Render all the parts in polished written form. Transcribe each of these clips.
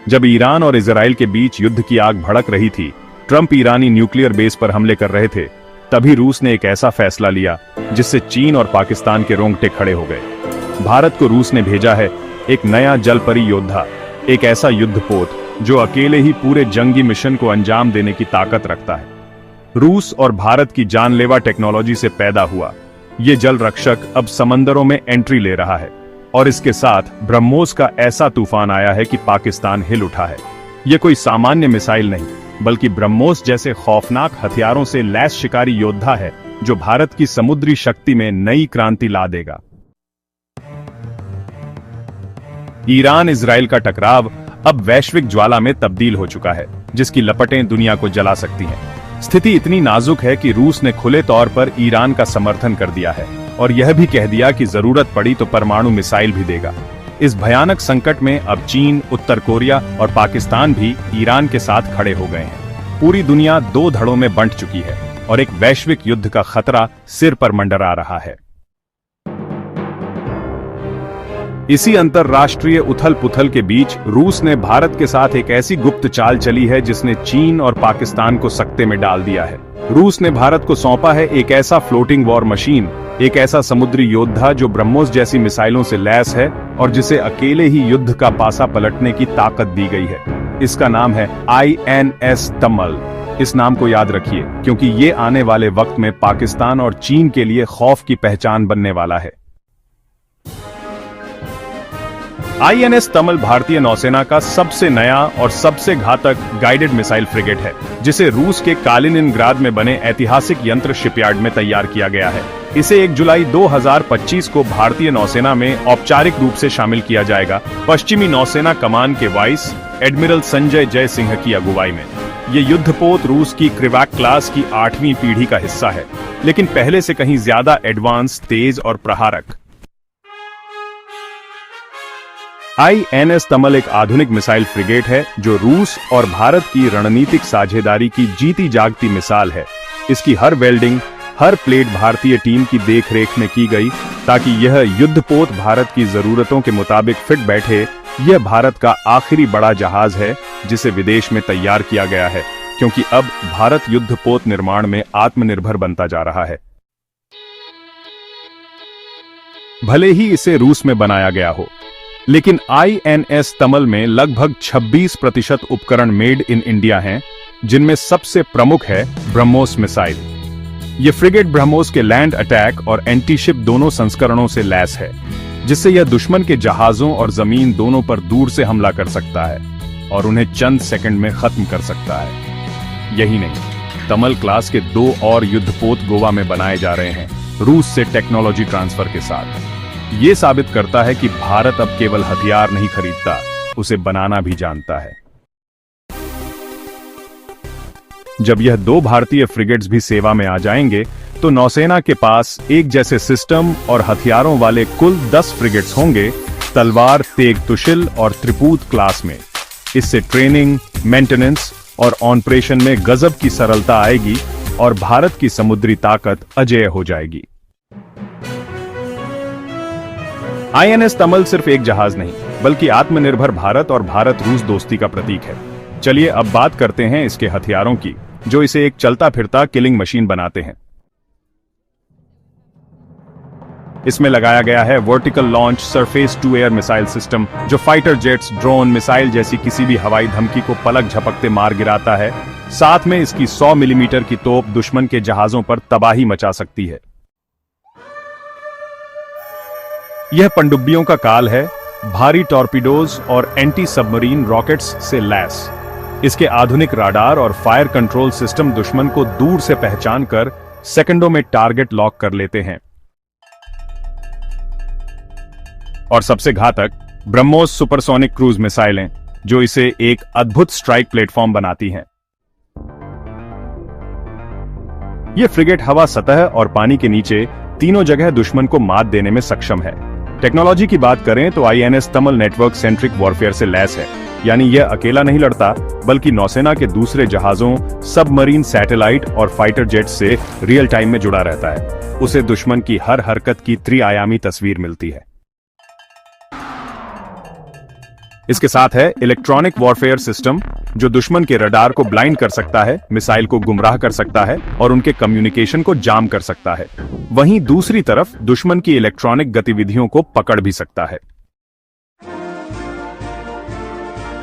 जब ईरान और इजराइल के बीच युद्ध की आग भड़क रही थी, ट्रंप ईरानी न्यूक्लियर बेस पर हमले कर रहे थे, तभी रूस ने एक ऐसा फैसला लिया जिससे चीन और पाकिस्तान के रोंगटे खड़े हो गए। भारत को रूस ने भेजा है एक नया जलपरी योद्धा, एक ऐसा युद्धपोत जो अकेले ही पूरे जंगी मिशन को अंजाम देने की ताकत रखता है। रूस और भारत की जानलेवा टेक्नोलॉजी से पैदा हुआ ये जल रक्षक अब समंदरों में एंट्री ले रहा है और इसके साथ ब्रह्मोस का ऐसा तूफान आया है कि पाकिस्तान हिल उठा है। ये कोई सामान्य मिसाइल नहीं, बल्कि ब्रह्मोस जैसे खौफनाक हथियारों से लैस शिकारी योद्धा है जो भारत की समुद्री शक्ति में नई क्रांति ला देगा। ईरान इजराइल का टकराव अब वैश्विक ज्वाला में तब्दील हो चुका है, जिसकी लपटें दुनिया को जला सकती हैं। स्थिति इतनी नाजुक है कि रूस ने खुले तौर पर ईरान का समर्थन कर दिया है और यह भी कह दिया कि जरूरत पड़ी तो परमाणु मिसाइल भी देगा। इस भयानक संकट में अब चीन, उत्तर कोरिया और पाकिस्तान भी ईरान के साथ खड़े हो गए हैं। पूरी दुनिया दो धड़ों में बंट चुकी है और एक वैश्विक युद्ध का खतरा सिर पर मंडरा रहा है। इसी अंतरराष्ट्रीय उथल पुथल के बीच रूस ने भारत के साथ एक ऐसी गुप्त चाल चली है जिसने चीन और पाकिस्तान को सकते में डाल दिया है। रूस ने भारत को सौंपा है एक ऐसा फ्लोटिंग वॉर मशीन, एक ऐसा समुद्री योद्धा जो ब्रह्मोस जैसी मिसाइलों से लैस है और जिसे अकेले ही युद्ध का पासा पलटने की ताकत दी गई है। इसका नाम है INS तमल। इस नाम को याद रखिए क्योंकि ये आने वाले वक्त में पाकिस्तान और चीन के लिए खौफ की पहचान बनने वाला है। INS तमल भारतीय नौसेना का सबसे नया और सबसे घातक गाइडेड मिसाइल फ्रिगेट है, जिसे रूस के कालिनिनग्राद में बने ऐतिहासिक यंत्र शिपयार्ड में तैयार किया गया है। इसे 1 जुलाई 2025 को भारतीय नौसेना में औपचारिक रूप से शामिल किया जाएगा, पश्चिमी नौसेना कमान के वाइस एडमिरल संजय जय सिंह की अगुवाई में। ये युद्धपोत रूस की क्रिवैक क्लास की 8वीं पीढ़ी का हिस्सा है, लेकिन पहले से कहीं ज्यादा एडवांस, तेज और प्रहारक। INS तमल एक आधुनिक मिसाइल फ्रिगेट है जो रूस और भारत की रणनीतिक साझेदारी की जीती जागती मिसाल है। इसकी हर वेल्डिंग, हर प्लेट भारतीय टीम की देखरेख में की गई ताकि यह युद्धपोत भारत की जरूरतों के मुताबिक फिट बैठे। यह भारत का आखिरी बड़ा जहाज है जिसे विदेश में तैयार किया गया है, क्योंकि अब भारत युद्धपोत निर्माण में आत्मनिर्भर बनता जा रहा है। भले ही इसे रूस में बनाया गया हो, लेकिन INS तमल में लगभग 26% उपकरण मेड इन इंडिया हैं, जिनमें सबसे प्रमुख है ब्रह्मोस मिसाइल। यह फ्रिगेट ब्रह्मोस के लैंड अटैक और एंटी शिप दोनों संस्करणों से लैस है, जिससे यह दुश्मन के जहाजों और जमीन दोनों पर दूर से हमला कर सकता है और उन्हें चंद सेकंड में खत्म कर सकता है। यही नहीं, तमल क्लास के 2 और युद्धपोत गोवा में बनाए जा रहे हैं, रूस से टेक्नोलॉजी ट्रांसफर के साथ। ये साबित करता है कि भारत अब केवल हथियार नहीं खरीदता, उसे बनाना भी जानता है। जब यह 2 भारतीय फ्रिगेट्स भी सेवा में आ जाएंगे तो नौसेना के पास एक जैसे सिस्टम और हथियारों वाले कुल 10 फ्रिगेट्स होंगे, तलवार, तेग तुशिल और त्रिपूत क्लास में। इससे ट्रेनिंग, मेंटेनेंस और ऑपरेशन में गजब की सरलता आएगी और भारत की समुद्री ताकत अजेय हो जाएगी। INS तमल सिर्फ एक जहाज नहीं, बल्कि आत्मनिर्भर भारत और भारत रूस दोस्ती का प्रतीक है। चलिए अब बात करते हैं इसके हथियारों की, जो इसे एक चलता फिरता किलिंग मशीन बनाते हैं। इसमें लगाया गया है vertical launch surface to air missile system, जो फाइटर जेट्स, ड्रोन, मिसाइल जैसी किसी भी हवाई धमकी को पलक झपकते मार गिराता है। साथ में इसकी 100 मिलीमीटर की तोप दुश्मन के जहाजों पर तबाही मचा सकती है। यह पनडुब्बियों का काल है, भारी टॉर्पीडोज और एंटी सबमरीन रॉकेट्स से लैस। इसके आधुनिक राडार और फायर कंट्रोल सिस्टम दुश्मन को दूर से पहचान कर सेकंडों में टारगेट लॉक कर लेते हैं। और सबसे घातक ब्रह्मोस सुपरसोनिक क्रूज मिसाइलें, जो इसे एक अद्भुत स्ट्राइक प्लेटफॉर्म बनाती हैं। यह फ्रिगेट हवा, सतह और पानी के नीचे तीनों जगह दुश्मन को मात देने में सक्षम है। टेक्नोलॉजी की बात करें तो INS Tamal network centric warfare से लैस है, यानी यह अकेला नहीं लड़ता, बल्कि नौसेना के दूसरे जहाजों, सबमरीन, सैटेलाइट और फाइटर जेट से रियल टाइम में जुड़ा रहता है। उसे दुश्मन की हर हरकत की त्रिआयामी तस्वीर मिलती है। इसके साथ है इलेक्ट्रॉनिक वॉरफेयर सिस्टम, जो दुश्मन के रडार को ब्लाइंड कर सकता है, मिसाइल को गुमराह कर सकता है और उनके कम्युनिकेशन को जाम कर सकता है। वहीं दूसरी तरफ दुश्मन की इलेक्ट्रॉनिक गतिविधियों को पकड़ भी सकता है।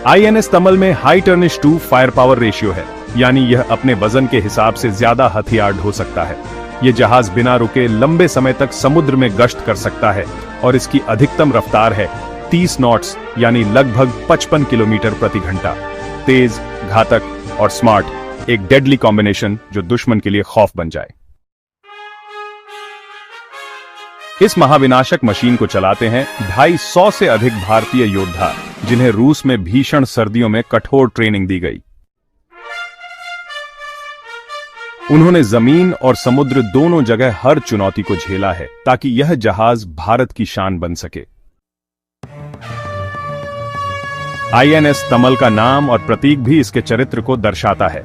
INS तमल में high tonnage to fire power ratio है, यानी यह अपने वजन के हिसाब से ज्यादा हथियार ढो सकता है। यह जहाज बिना रुके लंबे समय तक समुद्र में गश्त कर सकता है और इसकी अधिकतम रफ्तार है 30 नॉट्स, यानी लगभग 55 किलोमीटर प्रति घंटा। तेज, घातक और स्मार्ट, एक डेडली कॉम्बिनेशन जो दुश्मन के लिए खौफ बन जाए। इस महाविनाशक मशीन को चलाते हैं 250 से अधिक भारतीय योद्धा, जिन्हें रूस में भीषण सर्दियों में कठोर ट्रेनिंग दी गई। उन्होंने जमीन और समुद्र दोनों जगह हर चुनौती को झेला है ताकि यह जहाज भारत की शान बन सके। INS तमल का नाम और प्रतीक भी इसके चरित्र को दर्शाता है।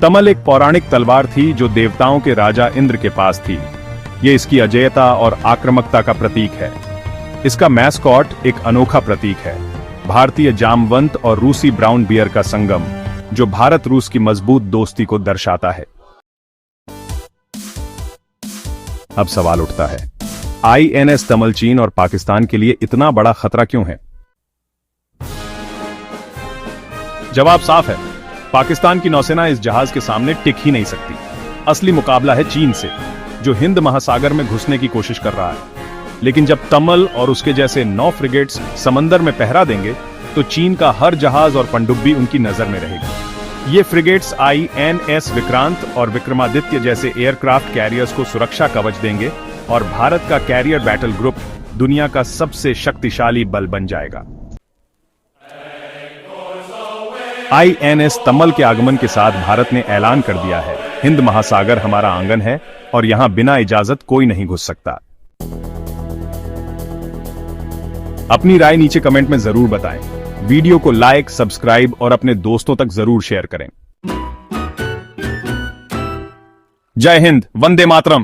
तमल एक पौराणिक तलवार थी जो देवताओं के राजा इंद्र के पास थी। यह इसकी अजेयता और आक्रामकता का प्रतीक है। इसका मैस्कॉट एक अनोखा प्रतीक है, भारतीय जामवंत और रूसी ब्राउन बियर का संगम, जो भारत रूस की मजबूत दोस्ती को दर्शाता है। अब सवाल उठता है, INS तमल चीन और पाकिस्तान के लिए इतना बड़ा खतरा क्यों है? जवाब साफ है, पाकिस्तान की नौसेना इस जहाज के सामने टिक ही नहीं सकती। असली मुकाबला है चीन से, जो हिंद महासागर में घुसने की कोशिश कर रहा है। लेकिन जब तमल और उसके जैसे 9 फ्रिगेट्स समंदर में पहरा देंगे, तो चीन का हर जहाज और पनडुब्बी उनकी नजर में रहेगी। ये फ्रिगेट्स INS विक्रांत और विक्रमादित्य जैसे एयरक्राफ्ट कैरियर्स को सुरक्षा कवच देंगे और भारत का कैरियर बैटल ग्रुप दुनिया का सबसे शक्तिशाली बल बन जाएगा। INS तमल के आगमन के साथ भारत ने ऐलान कर दिया है, हिंद महासागर हमारा आंगन है और यहां बिना इजाजत कोई नहीं घुस सकता। अपनी राय नीचे कमेंट में जरूर बताएं। वीडियो को लाइक, सब्सक्राइब और अपने दोस्तों तक जरूर शेयर करें। जय हिंद, वंदे मातरम।